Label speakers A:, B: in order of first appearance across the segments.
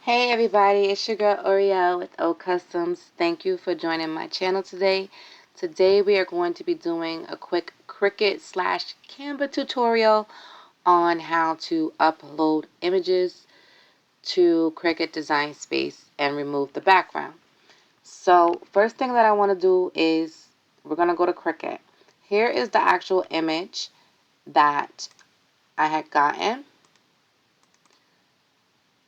A: Hey everybody, it's your girl Oriel with O Customs. Thank you for joining my channel today. Today we are going to be doing a quick Cricut / Canva tutorial on how to upload images to Cricut Design Space and remove the background. So first thing that I want to do is we're going to go to Cricut. Here is the actual image that I had gotten.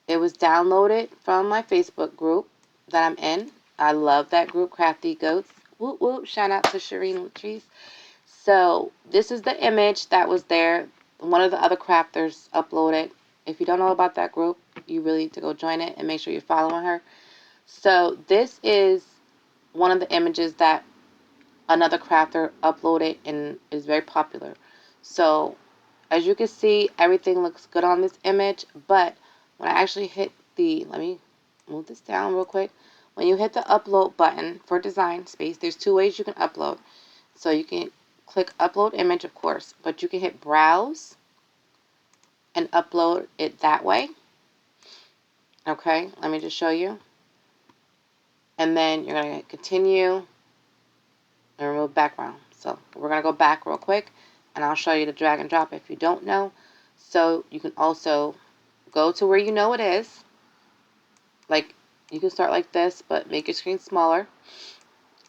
A: It was downloaded from my Facebook group that I'm in. I love that group, Crafty Goats. Whoop whoop, shout out to Shireen Latrice. So this is the image that was there. One of the other crafters uploaded. If you don't know about that group, you really need to go join it and make sure you're following her. So this is one of the images that another crafter uploaded and is very popular. So as you can see, everything looks good on this image, but when I actually hit let me move this down real quick. When you hit the upload button for Design Space, there's two ways you can upload. So you can click upload image, of course, but you can hit browse and upload it that way. Okay, let me just show you. And then you're going to continue and remove background. So we're going to go back real quick and I'll show you the drag and drop if you don't know. So you can also go to where you know it is. Like, you can start like this, but make your screen smaller.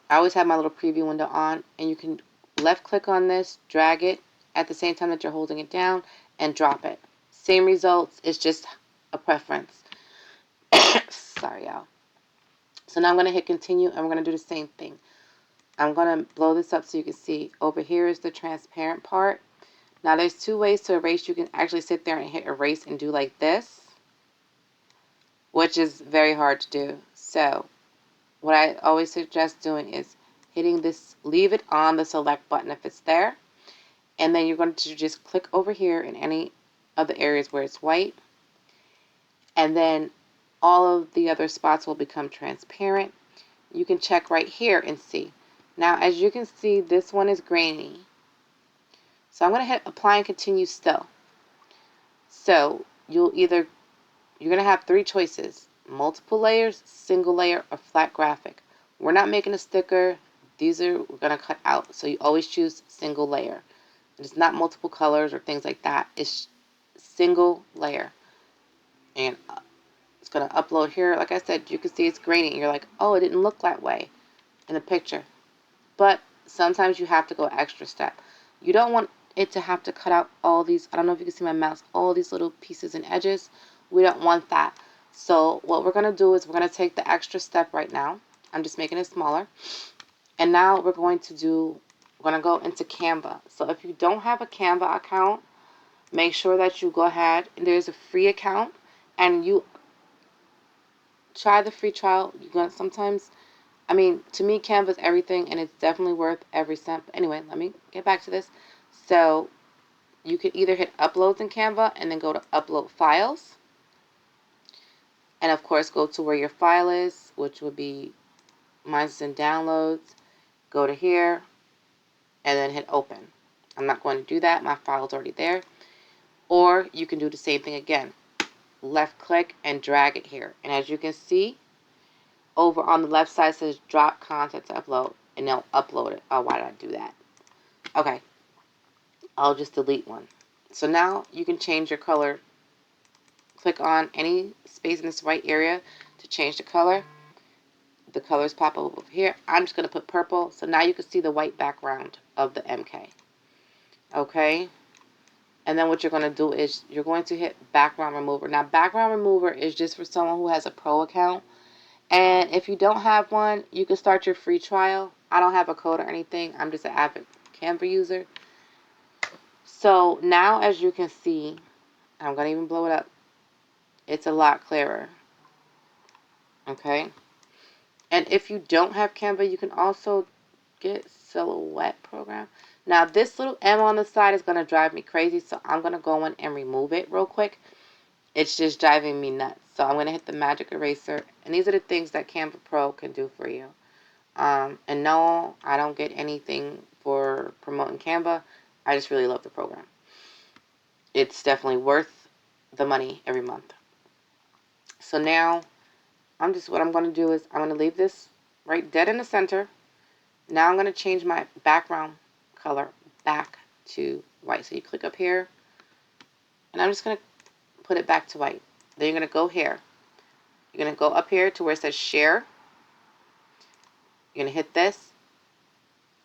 A: I always have my little preview window on, and you can left click on this, drag it at the same time that you're holding it down, and drop it. Same results, it's just a preference. Sorry, y'all. So now I'm going to hit continue, and we're going to do the same thing. I'm going to blow this up so you can see. Over here is the transparent part. Now there's two ways to erase. You can actually sit there and hit erase and do like this, which is very hard to do. So what I always suggest doing is hitting this, leave it on the select button if it's there, and then you're going to just click over here in any of the areas where it's white, and then all of the other spots will become transparent. You can check right here and see. Now as you can see, this one is grainy, so I'm going to hit apply and continue still. So you're going to have three choices: multiple layers, single layer, or flat graphic. We're not making a sticker. We're going to cut out. So you always choose single layer. It's not multiple colors or things like that. It's single layer. And it's going to upload here. Like I said, you can see it's grainy. And you're like, oh, it didn't look that way in the picture. But sometimes you have to go extra step. You don't want it to have to cut out all these, I don't know if you can see my mouse, all these little pieces and edges. We don't want that. So what we're going to do is we're going to take the extra step right now. I'm just making it smaller. And now we're going to go into Canva. So if you don't have a Canva account, make sure that you go ahead, and there's a free account, and you try the free trial. You're going to sometimes, I mean, to me, Canva is everything, and it's definitely worth every cent. But anyway, let me get back to this. So you could either hit uploads in Canva and then go to upload files. And of course, go to where your file is, which would be, mine's in downloads. Go to here and then hit open. I'm not going to do that. My file's already there. Or you can do the same thing again. Left click and drag it here. And as you can see, over on the left side says drop content to upload. And they'll upload it. Oh, why did I do that? Okay. I'll just delete one. So now you can change your color. Click on any space in this white area to change the color. The colors pop up over here. I'm just going to put purple. So now you can see the white background of the MK. Okay. And then what you're going to do is you're going to hit background remover. Now background remover is just for someone who has a pro account. And if you don't have one, you can start your free trial. I don't have a code or anything. I'm just an avid Canva user. So now as you can see, I'm going to even blow it up. It's a lot clearer. Okay. And if you don't have Canva, you can also get Silhouette program. Now this little M on the side is going to drive me crazy, so I'm going to go in and remove it real quick. It's just driving me nuts. So I'm going to hit the magic eraser, and these are the things that Canva Pro can do for you. And no, I don't get anything for promoting Canva. I just really love the program. It's definitely worth the money every month. So now what I'm going to do is I'm going to leave this right dead in the center. Now I'm going to change my background color back to white. So you click up here, and I'm just going to put it back to white. Then you're going to go here. You're going to go up here to where it says share. You're going to hit this.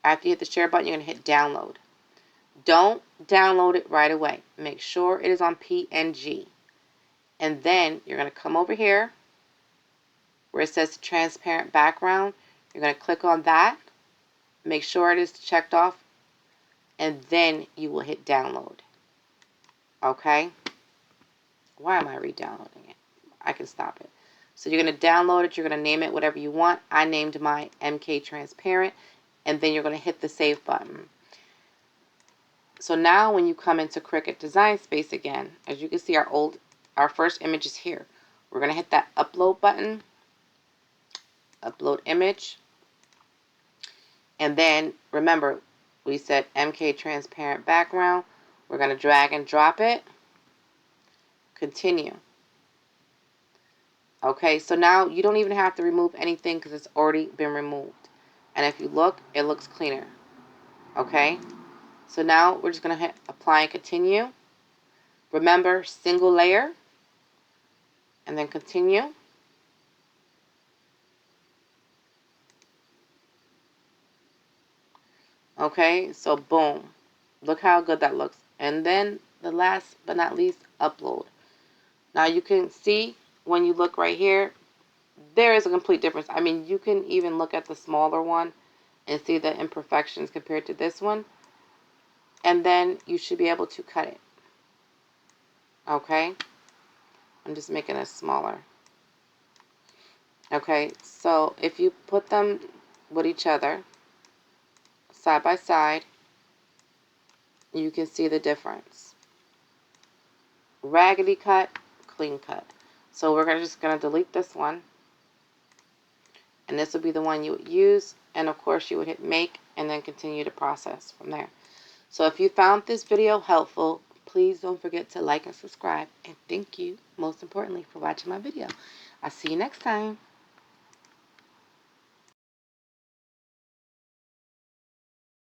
A: After you hit the share button, you're going to hit download. Don't download it right away. Make sure it is on PNG. And then you're going to come over here where it says transparent background. You're going to click on that. Make sure it is checked off. And then you will hit download. Okay? Why am I re-downloading it? I can stop it. So you're going to download it. You're going to name it whatever you want. I named my MK Transparent. And then you're going to hit the save button. So now when you come into Cricut Design Space again, as you can see, our first image is here. We're going to hit that upload button, upload image, and then remember we said MK transparent background. We're going to drag and drop it, continue. Okay, so now you don't even have to remove anything because it's already been removed. And if you look, it looks cleaner. Okay, so now we're just going to hit apply and continue. Remember, single layer, and then continue. Okay, so boom. Look how good that looks. And then the last but not least, upload. Now you can see when you look right here, there is a complete difference. I mean, you can even look at the smaller one and see the imperfections compared to this one. And then you should be able to cut it. Okay, I'm just making it smaller. Okay, so if you put them with each other, side by side, you can see the difference. Raggedy cut, clean cut. So we're just going to delete this one. And this would be the one you would use. And of course you would hit make and then continue the process from there. So if you found this video helpful, please don't forget to like and subscribe. And thank you, most importantly, for watching my video. I'll see you next time.